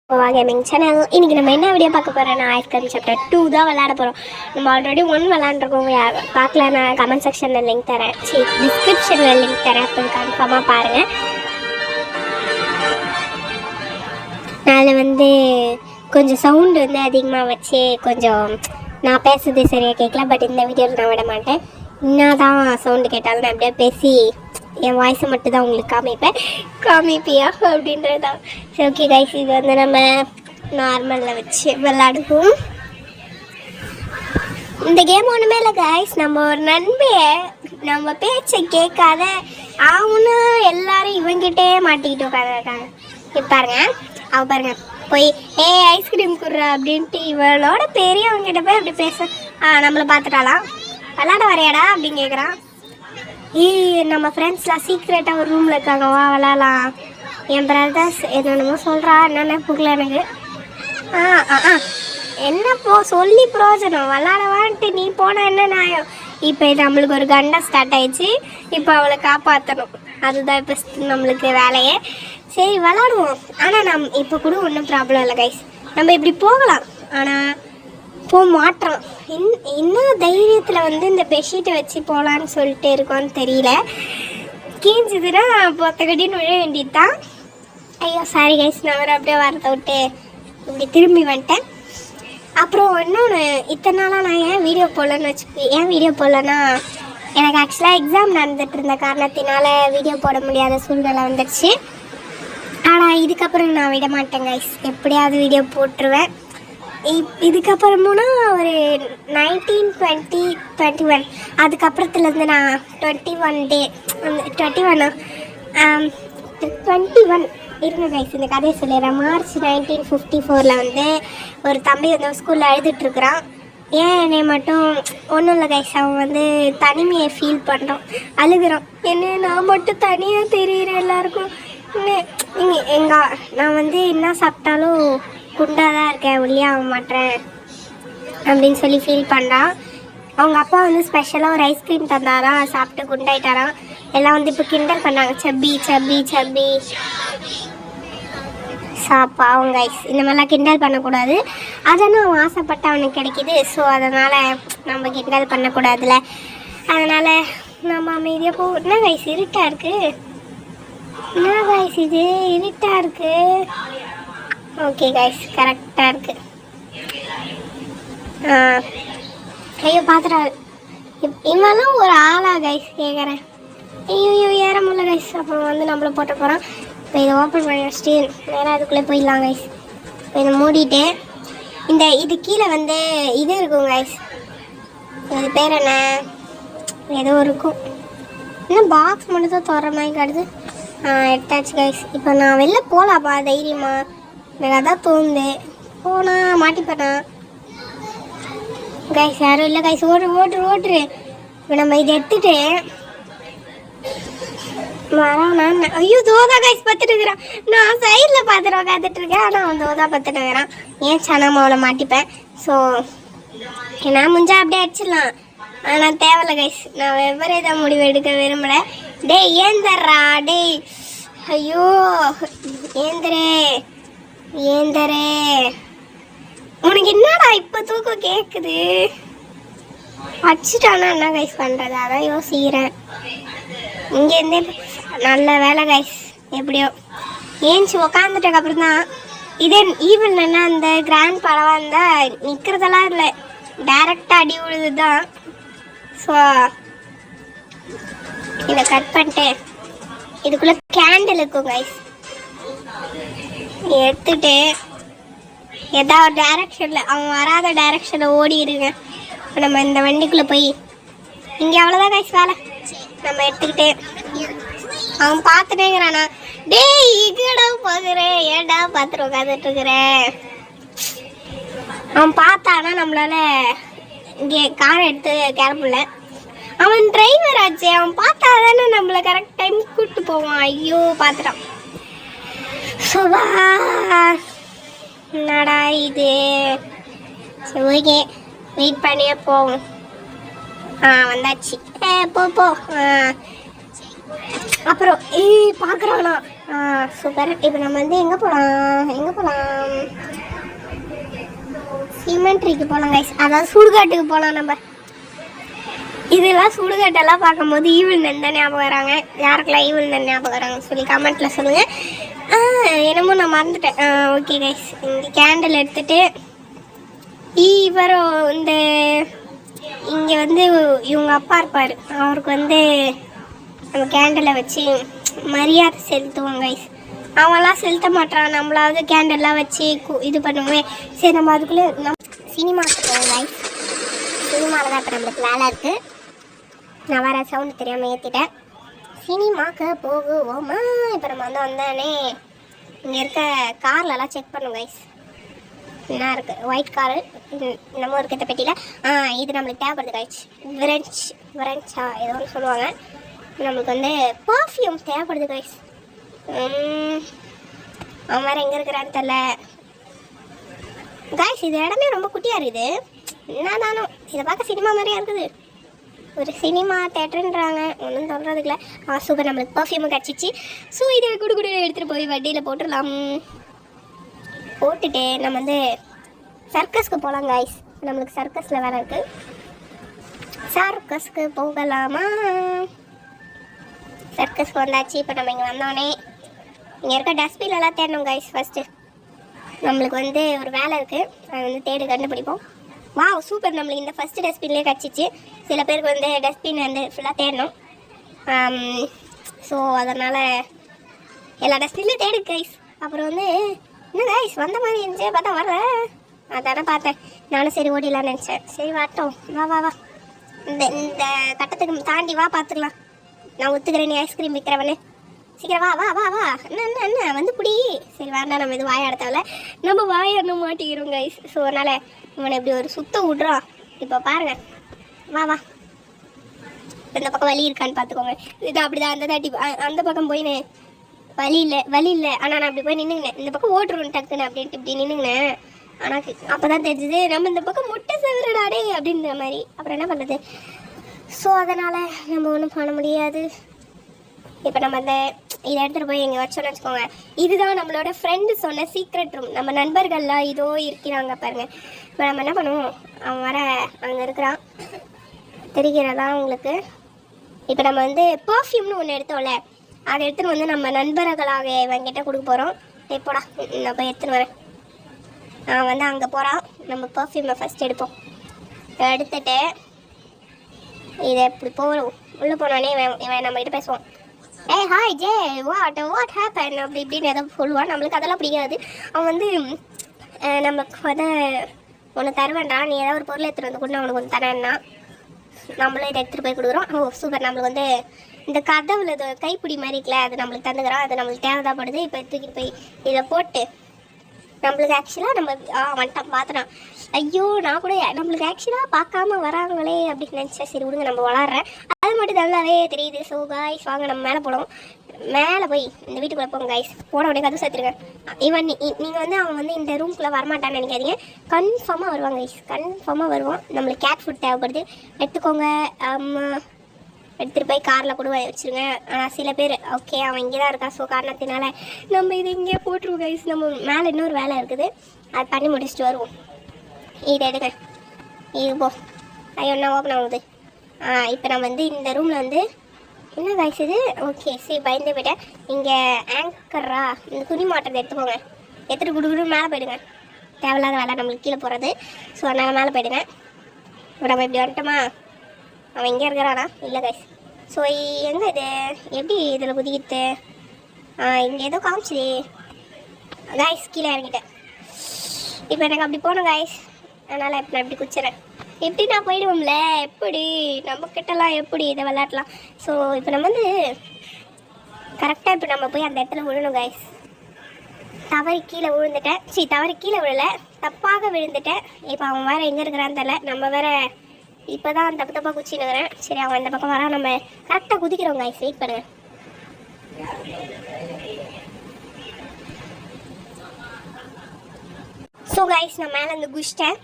Gaming channel. இன்றைக்கி நம்ம என்ன வீடியோ பார்க்க போகிறோன்னா ஐஸ் கிரீம் சாப்டர் 2 தான் விளையாட போகிறோம். நம்ம ஆல்ரெடி 1 விளையாண்டுருக்கோம். பார்க்கல, நான் கமெண்ட் செக்ஷனில் லிங்க் தரேன், டிஸ்கிரிப்ஷனில் லிங்க் தரேன், அப்போ கன்ஃபார்மாக பாருங்கள். அதில் கொஞ்சம் சவுண்டு அதிகமாக வச்சு கொஞ்சம் நான் பேசுறது சரியாக கேட்கல. பட் இந்த வீடியோவில் நான் விட மாட்டேன். என்ன தான் சவுண்டு கேட்டாலும் நான் அப்படியே பேசி என் வாய்ஸை மட்டும் தான் உங்களுக்கு காமிப்பியா அப்படின்றது தான். சரி, ஓகே கைஸ், இது நம்ம நார்மலில் வச்சு விளாடுவோம். இந்த கேம் ஒன்றுமே இல்லை கைஸ். நம்ம ஒரு நண்பையை நம்ம பேச்சை கேட்காத அவனும் எல்லாரும் இவங்கிட்டே மாட்டிக்கிட்டு உட்காந்துருக்காங்க. பாருங்க, பாருங்க போய் ஐஸ்கிரீம் குடுறா அப்படின்ட்டு இவளோட பெரியவங்கிட்ட போய் அப்படி பேச நம்மளை பார்த்துட்டாலாம். விளாட வரையாடா அப்படின்னு கேட்குறான். நம்ம ஃப்ரெண்ட்ஸ்லாம் சீக்ரெட்டாக ஒரு ரூமில் இருக்காங்க, வா விளாட்லாம். என் பிரதர்ஸ் என்னென்னமோ சொல்கிறா, என்னென்ன புகல எனக்கு. என்ன சொல்லி பிரோஜனம், விளாடவான்ட்டு நீ போனால் என்ன நியாயம்? இப்போ நம்மளுக்கு ஒரு கண்டை ஸ்டார்ட் ஆயிடுச்சு. இப்போ அவளை காப்பாற்றணும், அதுதான் இப்போ நம்மளுக்கு வேலையே. சரி விளாடுவோம். ஆனால் இப்போ கூட ஒன்றும் ப்ராப்ளம் இல்லை கைஸ், நம்ம இப்படி போகலாம். ஆனால் போக மாட்டோம். என்ன தைரியத்தில் இந்த பெட்ஷீட்டை வச்சு போகலான்னு சொல்லிட்டு இருக்கோன்னு தெரியல. கீஞ்சுதுன்னா பொத்த கட்டி நுழைய வேண்டியது தான். ஐயோ சாரி கைஸ், நான் வேறு அப்படியே வரதை விட்டு இப்படி திரும்பி வந்துட்டேன். அப்புறம் இன்னொன்று, இத்தனை நாளாக நான் ஏன் வீடியோ போடலன்னா எனக்கு ஆக்சுவலாக எக்ஸாம் நடந்துட்டு இருந்த காரணத்தினால வீடியோ போட முடியாத சூழ்நிலை வந்துடுச்சு. ஆனால் இதுக்கப்புறம் நான் விட மாட்டேன் கைஸ், எப்படியாவது வீடியோ போட்டுருவேன். இதுக்கப்புறமுன்னா ஒரு 19, 20, 21 அதுக்கப்புறத்துலேருந்து நான் 21 இருங்க கைஸ், இந்த கதையை சொல்லிடுறேன். மார்ச் 1954 ஒரு தம்பி ஸ்கூலில் அழுதுட்டுருக்குறான். ஏன் என்னை மட்டும் ஒன்றும் இல்லை கைஸ், அவன் தனிமையை ஃபீல் பண்ணுறான், அழுகிறான். என்ன நான் மட்டும் தனியாக தெரியுறேன் எல்லாருக்கும். நான் என்ன சாப்பிட்டாலும் குண்டாக தான் இருக்கேன், ஒல்லியாக மாட்டேன் அப்படின்னு சொல்லி ஃபீல் பண்ணுறான். அவங்க அப்பா ஸ்பெஷலாக ஒரு ஐஸ்கிரீம் தந்தாராம், சாப்பிட்டு குண்டாயிட்டாராம். எல்லாம் இப்போ கிண்டல் பண்ணாங்க, சப்பி சப்பி சப்பி சாப்பா. அவங்க ஐஸ் இந்த மாதிரிலாம் கிண்டல் பண்ணக்கூடாது. அதனால் அவன் ஆசைப்பட்ட அவனுக்கு கிடைக்கிது. ஸோ அதனால் நம்ம கிண்டல் பண்ணக்கூடாதுல. அதனால் நம்ம அமைதியாக போகும். என்ன கைஸ் இருட்டாக இருக்குது, என்ன கைஸ் இது இருட்டாக இருக்குது. ஓகே கைஸ், கரெக்டாக இருக்குது. ஐயோ பார்த்துட்டா, இவெல்லாம் ஒரு ஆளா கைஸ் கேட்குறேன். ஐயோ ஏற முடியல கைஸ். அப்புறம் நம்மளை போட்ட போகிறான். இப்போ இதை ஓப்பன் பண்ணி வச்சுட்டு நேராக அதுக்குள்ளே போயிடலாம் கைஸ். இப்போ இதை மூடிட்டு இது கீழே இது இருக்கும் கைஸ், இது பேர் என்ன ஏதோ இருக்கும், இன்னும் பாக்ஸ் மட்டும் தான் தோற மாதிரி காட்டுது. எடுத்தாச்சு கைஸ். இப்போ நான் வெளில போகலாப்பா தைரியமா, எனக்கு அதான் தோணுது. போனா மாட்டிப்பேனா கைஸ்? யாரும் இல்லை கைஸ், ஓட்டுரு. இப்போ நம்ம இதை எடுத்துட்டு வரான். ஐயோ தோதா கைஸ் பார்த்துட்டு இருக்கிறான். நான் சைடில் பார்த்துட்டு உட்காந்துட்டு இருக்கேன், ஆனால் அவன் தோதா பார்த்துட்டு இருக்கிறான். ஏன் சனாம அவளை மாட்டிப்பேன். ஸோ நான் முடிஞ்சா அப்படியே அடிச்சிடலாம், ஆனால் தேவையில்ல கைஸ். நான் வெவ்வேறு இதாக முடிவு எடுக்க விரும்பலை. டேய் ஏந்தர்றா டேய், ஐயோ ஏந்தரே உனக்கு என்னடா இப்போ தூக்கம் கேட்குது? அடிச்சுட்டானா என்ன கைஸ் பண்ணுறது, அதான் யோசிக்கிறேன். இங்கேருந்தே நல்ல வேலை கைஸ், எப்படியோ ஏஞ்சி உக்காந்துட்டக்கு அப்புறம் தான் இதே ஈவன் என்ன அந்த கிராண்ட் பரவா இருந்தால் நிற்கிறதெல்லாம் இல்லை, டைரெக்டாக அடி விழுது தான். ஸோ இதை கட் பண்ணிட்டு இதுக்குள்ளே கேண்டில் இருக்கும் கைஸ், எடுத்துட்டு ஏதாவது டைரக்ஷனில் அவன் வராத டைரக்ஷனில் ஓடிடுங்க. இப்போ நம்ம இந்த வண்டிக்குள்ளே போய் இங்கே அவ்வளோதான் கைஸ் வேலை. நம்ம எடுத்துக்கிட்டு அவன் பார்த்துட்டேங்கிறானா, டேய் இங்கடா பார்க்குறேன், ஏன்டா பார்த்துட்டு உட்காந்துட்டு இருக்கிறேன். அவன் பார்த்தானா நம்மளால இங்கே காரை எடுத்து கிளம்பல. அவன் டிரைவர் ஆச்சு, அவன் பார்த்தா தானே நம்மளை கரெக்ட் டைம் கூப்பிட்டு போவான். ஐயோ பார்த்துட்டான். சுபா என்னடா இது. சரி ஓகே, வெயிட் பண்ணியே போவோம். வந்தாச்சு. போ அப்புறம் பார்க்குறானா. சூப்பர். இப்போ நம்ம எங்கே போகலாம் சிமெண்ட்ரிக்கு போகலாம் கைஸ், அதாவது சுடுகாட்டுக்கு போகலாம் நம்ம. இதெல்லாம் சுடுகாட்டெல்லாம் பார்க்கும்போது ஈவில் நன் தான் ஞாபகம் வராங்க. யாருக்கெல்லாம் ஈவில் நன் ஞாபகம் வராங்கன்னு சொல்லி கமெண்ட்டில் சொல்லுங்கள். என்னமோ நான் மறந்துட்டேன். ஓகே கைஸ், இங்கே கேண்டில் எடுத்துகிட்டு இவரும் இந்த இங்கே வந்து இவங்க அப்பா இருப்பார், அவருக்கு வந்து நம்ம கேண்டிலை வச்சு மரியாதை செலுத்துவோம் கைஸ். அவங்களாம் செலுத்த மாட்டான், நம்மளாவது கேண்டல்லாம் வச்சு இது பண்ணுவோம். சரி நம்ம அதுக்குள்ளே சினிமாவுக்கு போவோம் கைஸ். சினிமாவில் தான் இப்போ நம்மளுக்கு வேலை இருக்குது. நான் வேறு சவுண்டு தெரியாமல் ஏற்றிட்டேன். சினிமாவுக்கு போகுவோமா? இப்போ நம்ம வந்து வந்தானே இங்கே இருக்க கார்லலாம் செக் பண்ணுவோம் கைஸ். என்ன இருக்குது, ஒயிட் காரு நம்ம இருக்கிற பெட்டியில். இது நம்மளுக்கு தேவைப்படுது கைஸ். விரன்ச்சா ஏதோ ஒன்று சொல்லுவாங்க. நம்மளுக்கு வந்து பர்ஃப்யூம் தேவைப்படுது கைஸ். அவன் வேறு எங்கே இருக்கிறான்னு தெரில கைஸ். இது இடமே ரொம்ப குட்டியாக இருக்குது. என்ன தானும் இதை பார்க்க சினிமா மாதிரியா இருக்குது. ஒரு சினிமா தேட்டருன்றாங்க, ஒன்றும் சொல்கிறதுக்குல. சூப்பர், நம்மளுக்கு பர்ஃப்யூமும் கிடச்சிச்சு. ஸோ இதை குடு எடுத்துகிட்டு போய் வண்டியில் போட்டுடலாம். போட்டுட்டு நம்ம வந்து சர்க்கஸ்க்கு போகலாம் கைஸ். நம்மளுக்கு சர்க்கஸில் வேலை இருக்குது. சர்க்கஸ்க்கு போகலாமா? சர்க்கஸ்க்கு வந்தாச்சு. இப்போ நம்ம இங்கே வந்தோடனே இங்கே இருக்க டஸ்ட்பின்லாம் தேடணும் கைஸ். ஃபஸ்ட்டு நம்மளுக்கு வந்து ஒரு வேலை இருக்குது, அதை வந்து தேடி கண்டுபிடிப்போம். சூப்பர், நம்மளுக்கு இந்த ஃபஸ்ட்டு டஸ்ட்பின்லேயே கிடச்சிச்சு. சில பேருக்கு வந்து டஸ்ட்பின் வந்து ஃபுல்லாக தேடணும். ஸோ அதனால் எல்லா டஸ்ட்பின்லேயும் தேடு கைஸ். அப்புறம் வந்து என்ன கைஸ் வந்த மாதிரி இருந்துச்சு, பார்த்தா வரல. அதானே பார்த்தேன் நானும். சரி ஓடிடலான்னு நினச்சேன். சரி வாட்டோம், வா இந்த கட்டத்துக்கு தாண்டி வா, பார்த்துக்கலாம். நான் ஒத்துக்கிறேன், நீ ஐஸ்கிரீம் விற்கிறவனே. சீக்கிரம் வா என்ன வந்து பிடி. சரி வேண்டாம், நம்ம இது வாயாட தேவையில்ல, நம்ம வாயாடணும் மாட்டிக்கிறோம் கைஸ். ஸோ அதனால் இவனை இப்படி ஒரு சுத்தம் விட்றான். இப்போ பாருங்க, வா இந்த பக்கம் வலி இருக்கான்னு பார்த்துக்கோங்க. இது அப்படிதான் அந்த தாட்டி அந்த பக்கம் போயின்னு வலி இல்லை. ஆனால் நான் அப்படி போய் நின்றுங்கினேன். இந்த பக்கம் ஓட்டுருவோம் டக்குன்னு அப்படின்ட்டு இப்படி நின்றுங்கினேன். ஆனால் அப்போ தான் தெரிஞ்சுது நம்ம இந்த பக்கம் முட்டை சேவரடாடே அப்படின்ற மாதிரி. அப்புறம் என்ன பண்ணுறது? ஸோ அதனால் நம்ம ஒன்றும் பண்ண முடியாது. இப்போ நம்ம இதை எடுத்துகிட்டு போய் எங்கே வச்சோன்னு வச்சுக்கோங்க. இதுதான் நம்மளோட ஃப்ரெண்டு சொன்ன சீக்ரெட் ரூம். நம்ம நண்பர்கள்லாம் இதோ இருக்கிறாங்க பாருங்கள். இப்போ நம்ம என்ன பண்ணுவோம், அவன் வர அங்கே இருக்கிறான் தெரிகிறதா உங்களுக்கு? இப்போ நம்ம வந்து பர்ஃப்யூம்னு ஒன்று எடுத்தோம்ல, அதை எடுத்துகிட்டு வந்து நம்ம நண்பர்களாக இவங்கிட்ட கொடுக்க போகிறோம். எப்போடா நான் போய் எடுத்துன்னு வரேன். நான் வந்து அங்கே போகிறான். நம்ம பர்ஃப்யூமை ஃபஸ்ட் எடுப்போம். எடுத்துட்டு இதை எப்படி போகிறோம், உள்ளே போனோடனே இவன் நம்மகிட்ட பேசுவான். ஹாய் ஜே, வாட் ஹேப்பன் அப்படி இப்படின்னு ஏதோ சொல்லுவான். நம்மளுக்கு அதெல்லாம் பிடிக்காது. அவன் வந்து நமக்கு வந்து ஒன்று தருவேன்டா, நீ ஏதாவது ஒரு பொருளை எடுத்துகிட்டு வந்து கூட அவனுக்கு ஒன்று தரேன்னா நம்மளும் இதை எடுத்துகிட்டு போய் கொடுக்குறோம். சூப்பர், நம்மளுக்கு வந்து இந்த கதவுல கைப்பிடி மாதிரி இருக்குல்ல, அது நம்மளுக்கு தந்துக்கிறோம். அது நம்மளுக்கு தேவைதாப்படுது. இப்போ தூக்கிட்டு போய் இதில் போட்டு நம்மளுக்கு ஆக்சுவலாக நம்ம வந்துட்டான் பார்த்துறான். ஐயோ நான் கூட நம்மளுக்கு ஆக்சுவலாக பார்க்காம வராங்களே அப்படின்னு நினச்சேன். சரி விடுங்க, நம்ம வளர்றேன். அது மட்டும் நல்லாவே தெரியுது. ஸோ காய்ஸ் வாங்க நம்ம மேலே போகலாம். மேலே போய் இந்த வீட்டுக்குள்ளே போங்க காய்ஸ். போன உடனே கதவு சேர்த்துருங்க. ஈவன் நீங்கள் வந்து அவன் வந்து இந்த ரூம்குள்ளே வரமாட்டான்னு நினைக்காதீங்க. கன்ஃபார்மாக வருவாங்க கைஸ், கன்ஃபார்மாக வருவான். நம்மளுக்கு கேட் ஃபுட் தேவைப்படுது, எடுத்துக்கோங்க. எடுத்துகிட்டு போய் காரில் கூட வச்சுருங்க. ஆனால் சில பேர் ஓகே அவன் இங்கே தான் இருக்கா, ஸோ காரணத்தினால நம்ம இது இங்கே போட்டுருவோம் கைஸ். நம்ம மேலே இன்னொரு வேலை இருக்குது, அது பண்ணி முடிச்சுட்டு வருவோம். இதை எடுங்க, இது போ. ஐயோ என்ன ஓப்பன் ஆகுது. இப்போ நம்ம வந்து இந்த ரூமில் வந்து என்ன கைஸ் இது? ஓகே சரி, பயந்து போயிட்டேன். இங்கே ஆங்கரா இந்த துணி மாட்டத்தை எடுத்துக்கோங்க. எடுத்துகிட்டு குடுக்குன்னு மேலே போயிடுங்க. தேவையில்லாத வேலை நம்மளுக்கு கீழே போகிறது. ஸோ அதனால் மேலே போயிடுங்க. இப்போ நம்ம இப்படி வந்துட்டோமா? அவன் எங்கே இருக்கிறானா? இல்லை கைஸ். ஸோ எங்கே இது, எப்படி இதில் குதிக்கிட்டு? இங்கே ஏதோ காமிச்சிது கைஸ். கீழே இறங்கிட்டேன். இப்போ எனக்கு அப்படி போகணும் கைஸ், அதனால் இப்போ நான் இப்படி குச்சிட்றேன். எப்படி நான் போயிடுவோம்ல, எப்படி நம்மக்கிட்டலாம் எப்படி இதை விளையாடலாம். ஸோ இப்போ நம்ம வந்து கரெக்டாக இப்போ நம்ம போய் அந்த இடத்துல விழணும் கைஸ். தவறி கீழே விழுந்துட்டேன். தவறி கீழே விழலை, தப்பாக விழுந்துட்டேன். இப்போ அவன் வேறு எங்கே இருக்கிறான்னு தெரியல. நம்ம வேறு இப்போ தான் தப்பாக குச்சின்னுக்கிறேன். சரி அவன் இந்த பக்கம் வரா, நம்ம கரெக்டாக குதிக்கிறோம் கைஸ். வெயிட் பண்ணுங்க. ஸோ கைஸ் நான் மேலே வந்து குதிச்சிட்டேன்.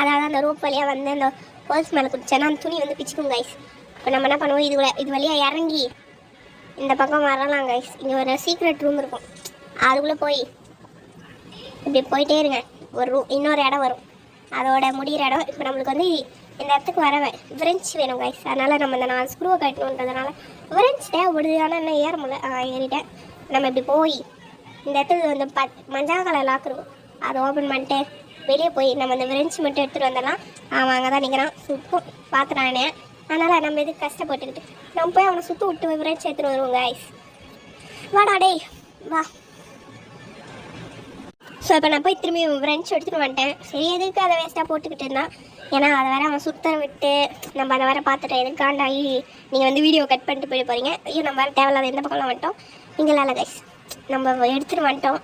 அதாவது அந்த ரோப் வழியாக வந்து அந்த பேர்ஸ் மேலே குதிச்சேன்னா அந்த துணி வந்து பிச்சுக்கும் கைஸ். இப்போ நம்ம என்ன பண்ணுவோம், இது வழியாக இறங்கி இந்த பக்கம் வரலாம் கைஸ். இங்கே ஒரு சீக்ரெட் ரூம் இருக்கும், அதுக்குள்ளே போய் இப்படி போயிட்டே இருங்க. ஒரு இன்னொரு இடம் வரும், அதோட முடிகிற இடம். இப்போ நம்மளுக்கு வந்து இந்த இடத்துக்கு வர விரெஞ்ச் வேணும் கைஸ். அதனால் நம்ம இந்த 4 ஸ்க்ரூவை கட்டணுன்றதுனால விரெஞ்ச் தேவைப்படுது. ஆனால் என்ன ஏற முடியல, ஏறிட்டேன். நம்ம இப்படி போய் இந்த இடத்துல வந்து மஞ்சள் கலர் லாக் இருக்கும், அதை ஓப்பன் பண்ணிட்டு வெளியே போய் நம்ம இந்த விரெஞ்ச் மட்டும் எடுத்துகிட்டு வந்துடலாம். அவன் அங்கே தான் நிற்கிறான், சுத்தம் பார்த்துட்டானே. அதனால் நம்ம எதுக்கு கஷ்டப்பட்டுக்கிட்டு நம்ம போய் அவனை சுற்ற விட்டு விரெஞ்ச் எடுத்துகிட்டு வருவோம் கைஸ். வாடா டேய் வா. ஸோ இப்போ நான் போய் திரும்பி விரெஞ்ச் எடுத்துகிட்டு வந்துட்டேன். சரி எதுக்கு அதை வேஸ்ட்டாக போட்டுக்கிட்டு இருந்தான், ஏன்னா அதை வேறு அவன் சுத்த விட்டு நம்ம அதை வேறு பார்த்துட்டேன். எதுக்காண்டாகி நீங்கள் வந்து வீடியோ கட் பண்ணிட்டு போய் போகிறீங்க. ஐயோ நம்ம வேறு தேவையில்லாத எந்த பக்கம்லாம் வந்துட்டோம். நீங்களாம் இல்லை கைஸ், நம்ம எடுத்துகிட்டு வந்துட்டோம்.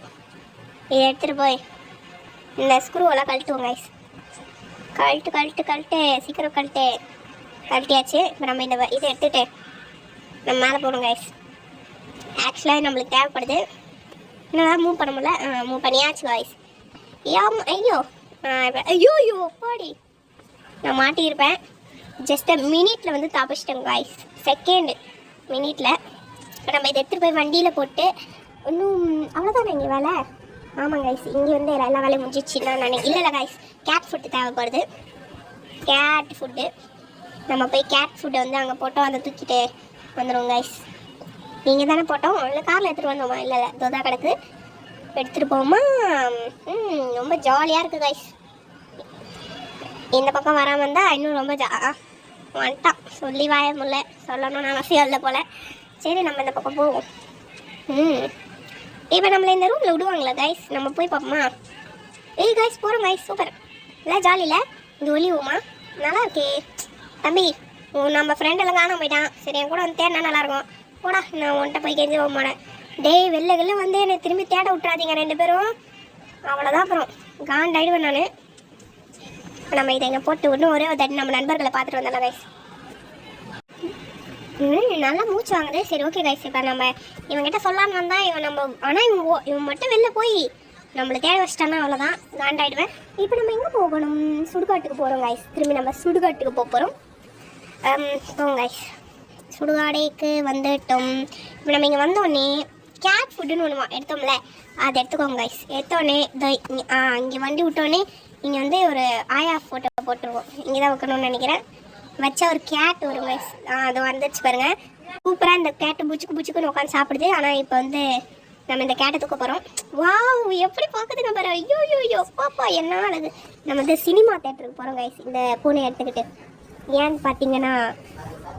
இதை எடுத்துகிட்டு போய் இந்த ஸ்க்ரூவெல்லாம் கழட்டுவோம் கைஸ். கழட்டு சீக்கிரம் கழட்டியாச்சு. இப்போ நம்ம இதை எடுத்துகிட்டு நம்ம மேலே போகணும் கைஸ். ஆக்சுவலாக நம்மளுக்கு தேவைப்படுது, என்னதான் மூவ் பண்ண முடியல. மூவ் பண்ணியாச்சு கைஸ். ஐயோ ஐயோ பாடி நான் மாட்டியிருப்பேன். ஜஸ்ட் மினிட்ல வந்து தப்பிச்சிட்டேன் கைஸ், செகண்ட் மினிட்ல. இப்போ நம்ம இதை எடுத்துகிட்டு போய் வண்டியில் போட்டு இன்னும் அவ்வளோதானே இங்கே வேலை. ஆமாம் கைஸ், இங்கே வந்து எல்லா வேலையும் முடிஞ்சிச்சுன்னா நான் இல்லை கைஸ், கேட் ஃபுட்டு தேவைப்படுது. கேட் ஃபுட்டு நம்ம போய் கேட் ஃபுட்டை வந்து அங்கே போட்டோம், அதை தூக்கிட்டு வந்துடுவோம் கைஸ். நீங்கள் தானே போட்டோம், இல்லை காரில் எடுத்துகிட்டு வந்தோமா? இல்லை தோதா கிடக்கு, எடுத்துகிட்டு போவோமா? ரொம்ப ஜாலியாக இருக்குது கைஸ். இந்த பக்கம் வராமல் இருந்தால் இன்னும் ரொம்ப வந்துட்டான். சொல்லி வாய முடியல, சொல்லணும்னு அவசியம் இல்லை போல். சரி நம்ம இந்த பக்கம் போவோம். இப்போ நம்மளை இந்த ரூமில் விடுவாங்களா கைஸ்? நம்ம போய் பார்ப்போமா? ஏய் கைஸ் போகிறோம் கைஸ், சூப்பர். இல்லை ஜாலி இல்லை, இது ஒளிவுமா? நல்லா இருக்கே தம்பி. நம்ம ஃப்ரெண்டெல்லாம் காணாம போயிட்டான். சரி என் கூட வந்து தேடினா நல்லாயிருக்கும். போடா, நான் உன்ட்ட போய் கெஞ்சி போக மாட்டேன். டேய் வெளில வந்து என்னை திரும்பி தேட விட்றாதீங்க 2 பேரும், அவ்வளோதான். அப்புறம் காண்டாயிடுவேன் நான். நம்ம இதை இங்கே போட்டு இன்னும் ஒரே ஒரு தட்டி நம்ம நண்பர்களை பார்த்துட்டு வந்தோம் கைஸ். நல்லா மூச்சு வாங்குது. சரி ஓகே கைஸ், இப்போ நம்ம இவன்கிட்ட சொல்லான்னு வந்தா ஆனால் இவன் மட்டும் வெளில போய் நம்மளை தேட வச்சிட்டானா அவ்வளோதான், காண்டாயிடுவேன். இப்போ நம்ம எங்கே போகணும்? சுடுகாட்டுக்கு போகிறோம் கைஸ். திரும்பி நம்ம சுடுகாட்டுக்கு போகிறோம். போவோம் கைஸ், சுடுகாடைக்கு வந்துட்டோம். இப்போ நம்ம இங்கே வந்தோடனே கேட் ஃபுட்டுன்னு ஒன்று எடுத்தோம்ல, அதை எடுத்துக்கோங்க கைஸ். எடுத்தோடனே இங்கே வண்டி விட்டோடனே இங்கே வந்து ஒரு ஆயா ஃபோட்டோ போட்டுருவோம். இங்கே தான் வைக்கணும்னு நினைக்கிறேன். வச்சா ஒரு கேட் வரும் கைஸ். அது வந்துச்சு பாருங்கள், சூப்பராக. இந்த கேட்டு புச்சுக்குன்னு உட்காந்து சாப்பிடுது. ஆனால் இப்போ வந்து நம்ம இந்த கேட்டை தூக்க போகிறோம். வாவ் எப்படி பார்க்குதுங்க பாரு. ஐயோ பாப்பா என்ன ஆகுது. நம்ம வந்து சினிமா தேட்டருக்கு போகிறோம் கைஸ் இந்த பூனையை எடுத்துக்கிட்டு. ஏன்னு பார்த்தீங்கன்னா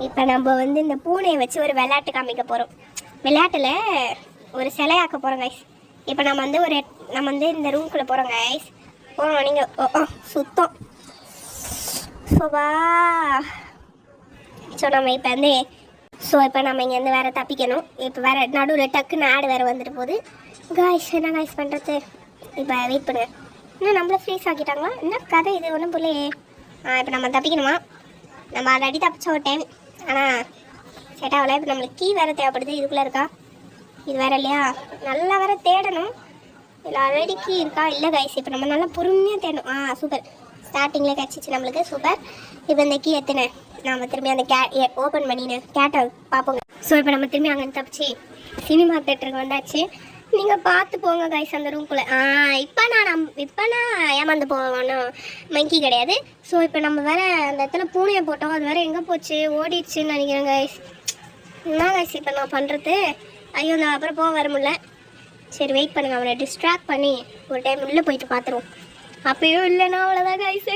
இப்போ நம்ம வந்து இந்த பூனையை வச்சு ஒரு விளையாட்டு காமிக்க போகிறோம். விளையாட்டில் ஒரு சிலையாக்க போகிறோம் கைஸ். இப்போ நம்ம வந்து இந்த ரூம்குள்ளே போகிறோம் கைஸ். போகிறோம். நீங்கள் சுத்தம் சோபா. ஸோ நம்ம இப்போ நம்ம இங்கேருந்து வேறு தப்பிக்கணும். இப்போ வேறு நடுவில் டக்குன்னு ஆடு வேறு வந்துட்டு போகுது கைஸ். என்ன கைஸ் பண்ணுறது? இப்போ வெயிட் பண்ணுங்க. இன்னும் நம்மள ஃப்ரீஸ் ஆக்கிட்டாங்களா? என்ன கதை இது? ஒன்றும் பிள்ளையே. இப்போ நம்ம தப்பிக்கணுமா? நம்ம ஆல்ரெடி தப்பிச்ச ஒரு டைம், ஆனால் செட் ஆகலை. இப்போ நம்மளுக்கு கீ வேறு தேவைப்படுது. இதுக்குள்ளே இருக்கா? இது வேறு இல்லையா? நல்லா வேறு தேடணும். இல்லை ஆல்ரெடி கீ இருக்கா? இல்லை கைஸ், இப்போ நம்ம நல்லா பொறுமையாக தேடணும். சூப்பர், ஸ்டார்டிங்கில் கிடச்சிச்சு நம்மளுக்கு. சூப்பர். இப்போ இந்த கீ எத்தனை நம்ம திரும்பி அந்த ஓப்பன் பண்ணின்னு கேட்டை பார்ப்போங்க. ஸோ இப்போ நம்ம திரும்பி அங்கே தப்பிச்சு சினிமா தேட்டருக்கு வந்தாச்சு. நீங்கள் பார்த்து போங்க கைஸ் அந்த ரூம்குள்ளே. இப்போ நான் ஏமாந்து போகணும், மங்கி கிடையாது. ஸோ இப்போ நம்ம வேறு அந்த இடத்துல பூனையை போட்டோம், அது வேறு எங்கே போச்சு? ஓடிடுச்சுன்னு நினைக்கிறேன் கைஸ். என்ன கைஸ் இப்போ நான் பண்ணுறது? ஐயோ நான் அப்புறம் போக வர முடியல. சரி வெயிட் பண்ணுங்கள், அவனை டிஸ்ட்ராக்ட் பண்ணி ஒரு டைம் உள்ளே போயிட்டு பார்த்துருவோம். அப்பயும் இல்லைன்னா அவ்வளோதான் கைஸு.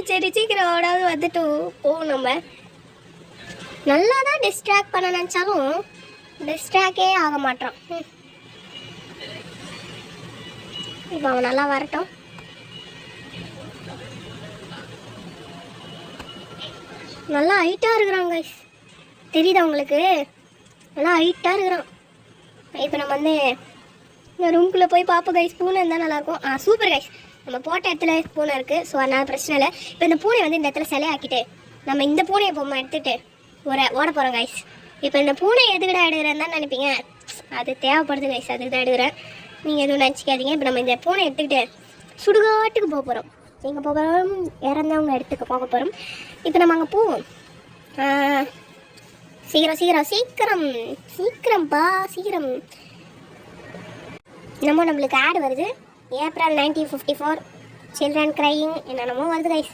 சரி சீக்கிரம் அவடாவது வந்துட்டு போவோம். நம்ம நல்லா தான் டிஸ்ட்ராக்ட் பண்ண நினச்சாலும் டிஸ்ட்ராக்டே ஆக மாட்டான். இப்போ அவன் நல்லா வரட்டும். நல்லா ஹைட்டாக இருக்கிறான் கைஸ், தெரியுதா உங்களுக்கு? நல்லா ஹைட்டாக இருக்கிறான். இப்போ நம்ம வந்து இந்த ரூம்குள்ளே போய் பார்ப்போம் கைஸ். பூனை இருந்தால் நல்லாயிருக்கும். சூப்பர் கைஸ், நம்ம போட்ட இடத்துல பூனை இருக்குது. ஸோ அதனால் பிரச்சனை இல்லை. இப்போ இந்த பூனை வந்து இந்த இடத்துல சிலையாக்கிட்டு நம்ம இந்த பூனையை பொம்மை எடுத்துகிட்டு ஓட போகிறோம் கைஸ். இப்போ இந்த பூனை எதுக்கிட்ட எடுக்கிறேன்னு தான் நினைப்பீங்க, அது தேவைப்படுது கைஸ், அதுக்கு தான் எடுக்கிறேன். நீங்கள் எதுவும் நினச்சிக்காதீங்க. இப்போ நம்ம இந்த பூனை எடுத்துக்கிட்டு சுடுகாட்டுக்கு போக போகிறோம். எங்கே போக போகிறோம்? இறந்தவங்க இடத்துக்கு போக போகிறோம். இப்போ நம்ம அங்கே போவோம். சீக்கிரம். நம்மளுக்கு ஆடு வருது. ஏப்ரல் 1954 சில்ட்ரன் கிரையிங் என்னென்னமோ வருது கைஸ்.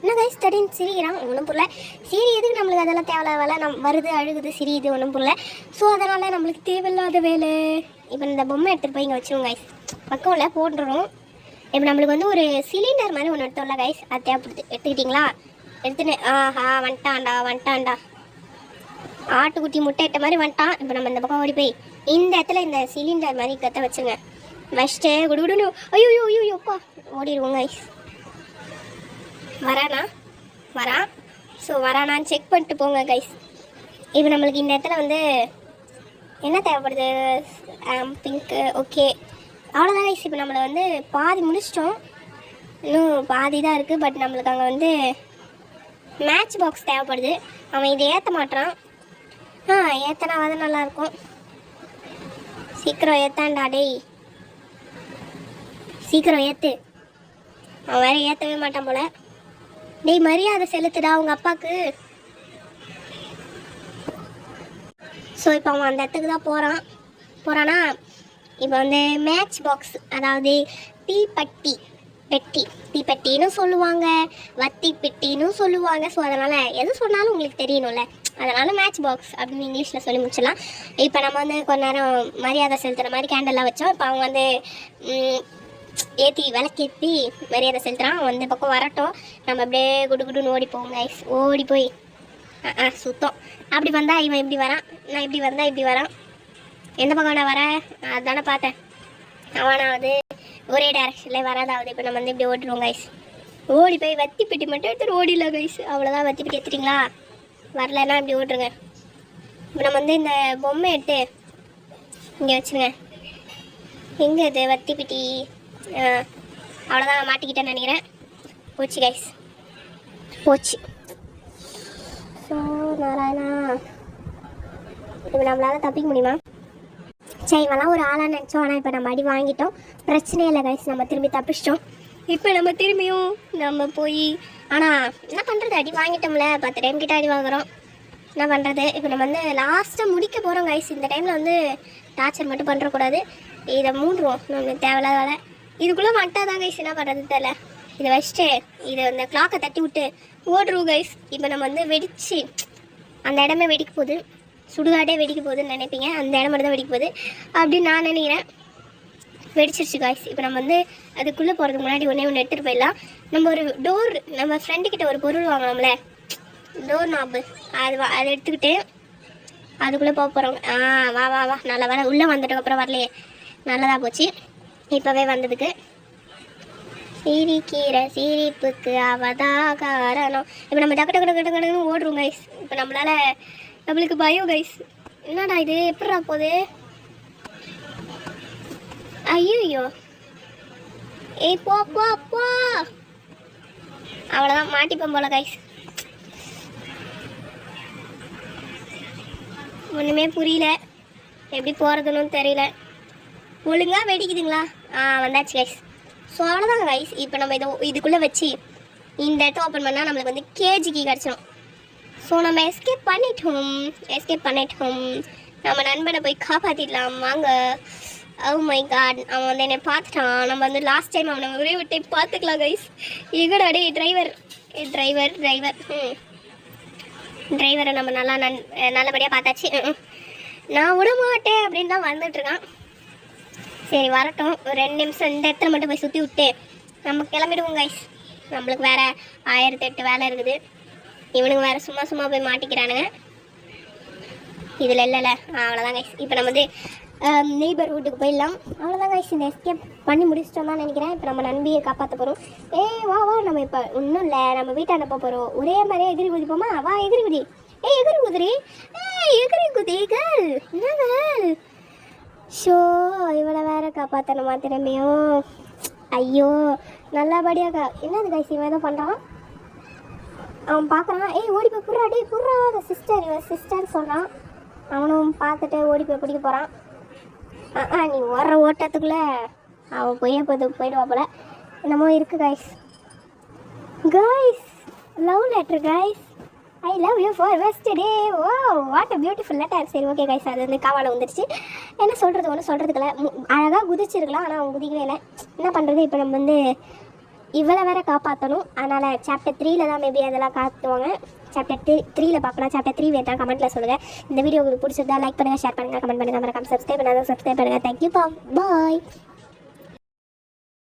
என்ன கைஸ் திடீர்னு சிரிக்கிறான், ஒன்றும் புரியல. சரி எதுக்கு நம்மளுக்கு அதெல்லாம் தேவையில்லாத வேலை, வருது அழுகுது சிரியுது, ஒன்றும் புரியல. ஸோ அதனால் நம்மளுக்கு தேவையில்லாத வேலை. இப்போ இந்த பொம்மை எடுத்துகிட்டு போய் இங்கே வச்சுருவோம் கைஸ், பக்கம்ல போட்டுரும். இப்போ நம்மளுக்கு வந்து ஒரு சிலிண்டர் மாதிரி ஒன்று எடுத்தோம்ல கைஸ், அது தேவைப்படுது. எடுத்துக்கிட்டிங்களா? எடுத்துன்னு ஆஹா வந்துட்டான்டா ஆட்டுக்குட்டி முட்டை இட்ட மாதிரி வந்துட்டான். இப்போ நம்ம இந்த பக்கம் ஓடி போய் இந்த இடத்துல இந்த சிலிண்டர் மாதிரி கற்ற வச்சுருங்க. வச்சுட்டு குடுகுடுன்னு ஐயோப்பா ஓடிடுவோம் கைஸ். வரான். ஸோ வரானான்னு செக் பண்ணிட்டு போங்க கைஸ். இப்போ நம்மளுக்கு இந்த இடத்துல வந்து என்ன தேவைப்படுது? பிங்க்கு. ஓகே அவ்வளோதான் கைஸ். இப்போ நம்மளை வந்து பாதி முடிச்சிட்டோம், இன்னும் பாதி தான் இருக்குது. பட் நம்மளுக்கு அங்கே வந்து மேட்ச் பாக்ஸ் தேவைப்படுது. அவன் இதை ஏற்ற மாட்டான். ஏற்றனாவது நல்லாயிருக்கும். சீக்கிரம் ஏற்றான்டா டேய், சீக்கிரம் ஏற்று. அவன் வேறு ஏற்றவே மாட்டான் போல. டேய் மரியாதை செலுத்துடா அவங்க அப்பாவுக்கு. ஸோ இப்போ அவன் அந்த இடத்துக்கு தான் போகிறானா. இப்போ வந்து மேட்ச் பாக்ஸ், அதாவது தீப்பெட்டின்னு சொல்லுவாங்க, வத்தி பெட்டின்னு சொல்லுவாங்க. ஸோ அதனால் எது சொன்னாலும் உங்களுக்கு தெரியணும்ல, அதனால் மேட்ச் பாக்ஸ் அப்படின்னு இங்கிலீஷில் சொல்லி முடிச்சிடலாம். இப்போ நம்ம வந்து கொஞ்ச நேரம் மரியாதை செலுத்துகிற மாதிரி கேண்டல்லாம் வச்சோம். இப்போ அவங்க வந்து விளக்கேற்றி மரியாதை செலுத்துகிறான். அவன் வந்து பக்கம் வரட்டும், நம்ம அப்படியே குடுன்னு ஓடி போவோம் கைஸ். ஓடி போய் சுத்தம். அப்படி வந்தால் இவன் இப்படி வரான், நான் இப்படி வந்தால் இப்படி வரான். எந்த பக்கம் நான் வரேன் அதுதானே பார்த்தேன். அவனாவது ஒரே டேரக்ஷனில் வராதாவது. இப்போ நம்ம வந்து இப்படி ஓட்டுருவோம் கைஸ். ஓடி போய் வத்தி பெட்டி மட்டும் எடுத்துகிட்டு ஓடிடலாம் கைஸ். அவ்வளோதான். வத்தி பெட்டி எடுத்துட்டிங்களா? வரலன்னா இப்படி ஓட்டுருங்க. இப்போ நம்ம வந்து இந்த பொம்மை எடுத்து இங்கே வச்சுருங்க. எங்கே இது வத்தி பெட்டி? அவ்வளோதான், மாட்டிக்கிட்டேன்னு நினைக்கிறேன். போச்சு கைஸ், போச்சு. ஸோ நாராயணா, இப்போ நம்மளால் தப்பிக்க முடியுமா? சரி இவெல்லாம் ஒரு ஆளாக நினச்சோம். ஆனால் இப்போ நம்ம அடி வாங்கிட்டோம், பிரச்சனையே இல்லை கைஸ். நம்ம திரும்பி தப்பிச்சிட்டோம். இப்போ நம்ம திரும்பியும் நம்ம போய் ஆனால் என்ன பண்ணுறது, அடி வாங்கிட்டோம்ல, 10 டைம் கிட்ட அடி வாங்குகிறோம். என்ன பண்ணுறது? இப்போ நம்ம வந்து லாஸ்ட்டாக முடிக்க போகிறோம் கைஸ். இந்த டைமில் வந்து டார்ச்சர் மட்டும் பண்ணுறக்கூடாது. இதை மூடுவோம், நம்மளுக்கு தேவையில்லாத வேலை. இதுக்குள்ளே மட்டாதான் கைஸ், என்ன பண்ணுறது தெரியல. இதை வச்சுட்டு இதை இந்த கிளாக்கை தட்டி விட்டு ஓடுருவோம் கைஸ். இப்போ நம்ம வந்து வெடிச்சு அந்த இடமே வெடிக்க போகுது, சுடுகாடே வெடிக்க போகுதுன்னு நினைப்பீங்க. அந்த இடம் மட்டும் தான் வெடிக்க போகுது அப்படின்னு நான் நினைக்கிறேன். வெடிச்சிருச்சு காய்ஸ். இப்போ நம்ம வந்து அதுக்குள்ளே போகிறதுக்கு முன்னாடி ஒன்று எடுத்துகிட்டு போயிடலாம். நம்ம ஒரு டோர், நம்ம ஃப்ரெண்டுக்கிட்ட ஒரு பொருள் வாங்கினோம்ல, டோர் நாப்பு, அதை எடுத்துக்கிட்டு அதுக்குள்ளே போக போகிறோம். வா நல்ல வேலை, உள்ளே வந்துட்டதுக்கப்புறம் வரலையே, நல்லதாக போச்சு. இப்போவே வந்ததுக்கு. சிரிக்கிற சிரிப்புக்கு அவதான் காரணம். இப்போ நம்ம டக்கு ஓடுறோம் கைஸ். இப்போ நம்மளுக்கு பயம் கைஸ். என்னடா இது எப்படா போகுது? ஐயோ ஏய் போ அவ்வளோதான், மாட்டிப்போம் போல கைஸ். ஒன்றுமே புரியல, எப்படி போகிறதுன்னு தெரியல. ஒழுங்கா வெடிக்குதுங்களா? வந்தாச்சு கைஸ். ஸோ அவ்வளோதாங்க கைஸ். இப்போ நம்ம இதுக்குள்ளே வச்சு இந்த இடத்த ஓப்பன் பண்ணால் நம்மளுக்கு வந்து கேஜி கீ கிடச்சிடும். ஸோ நம்ம எஸ்கேப் பண்ணிட்டோம். நம்ம நண்பனை போய் காப்பாற்றிடலாம் வாங்க. ஓ மை காட், அவன் வந்து என்னை பார்த்துட்டான். நம்ம வந்து லாஸ்ட் டைம் அவனை ஒரே ஒரு டைம் பார்த்துக்கலாம் கைஸ். எங்கடா டே டிரைவரை நம்ம நல்லபடியாக பார்த்தாச்சு. நான் விட மாட்டேன் அப்படின்னு தான் வந்துட்டுருக்கான். சரி வரட்டும், ஒரு 2 நிமிஷம் இந்த இடத்துல மட்டும் போய் சுற்றி விட்டு நம்ம கிளம்பிடுவோம் கைஸ். நம்மளுக்கு வேறு 1008 வேலை இருக்குது. இவனுக்கு வேறு சும்மா போய் மாட்டிக்கிறானுங்க. இதில் இல்லைல்ல, அவ்வளோதான் கைஸ். இப்போ நம்ம வந்து நெய்பர்ஹுட்டுக்கு போயிடலாம். அவ்வளோதான் கைஸ். இந்த எஸ்கேப் பண்ணி முடிச்சிட்டோம் தான் நினைக்கிறேன். இப்போ நம்ம நண்பியை காப்பாற்ற போகிறோம். வா நம்ம இப்போ ஒன்றும் இல்லை, நம்ம வீட்டாண்ட போகிறோம். ஒரே மாதிரியே எகிரி குதிப்போமா? வா எகிரி குதி. எகிரி குதிகள் என்னங்க? ஷோ இவளை வேற காப்பாற்றணுமா திரும்பியும்? ஐயோ நல்லபடியாக. என்னது கைஸ் இவன் ஏதோ பண்ணுறான். அவன் பார்க்குறான். ஓடி போய் புர்றா சிஸ்டர் சொல்கிறான். அவனும் பார்த்துட்டு ஓடி போய் பிடிக்க போகிறான். நீ ஓடுற ஓட்டத்துக்குள்ளே அவன் போயிடுவா போல. என்னமோ இருக்குது guys. Love letter guys. I love you for வெஸ்டே. Oh what a beautiful letter. சரி ஓகே கைஸ், அது வந்து காவால வந்துடுச்சு. என்ன சொல்கிறது, ஒன்றும் சொல்கிறதுக்குல. அழகாக குதிச்சிருக்கலாம், ஆனால் அவன் குதிக்கவே இல்லை. என்ன பண்ணுறது? இப்போ நம்ம வந்து இவளை வேற காப்பாற்றணும். அதனால் சாப்டர் 3ல தான் மேபி அதெல்லாம் காட்டுவாங்க. சாப்டர் 3ல பார்க்கலாம். சாப்டர் 3 வேண்டாம் கமெண்ட்டில் சொல்லுங்கள். இந்த வீடியோ உங்களுக்கு பிடிச்சிருந்தா லைக் பண்ணுங்கள், ஷேர் பண்ணுங்கள், கமெண்ட் பண்ணுங்கள், மறக்காம சப்ஸ்கிரைப் பண்ணாதான் சப்ஸ்கிரைப் பண்ணுங்கள். தேங்க்யூ, பாய்.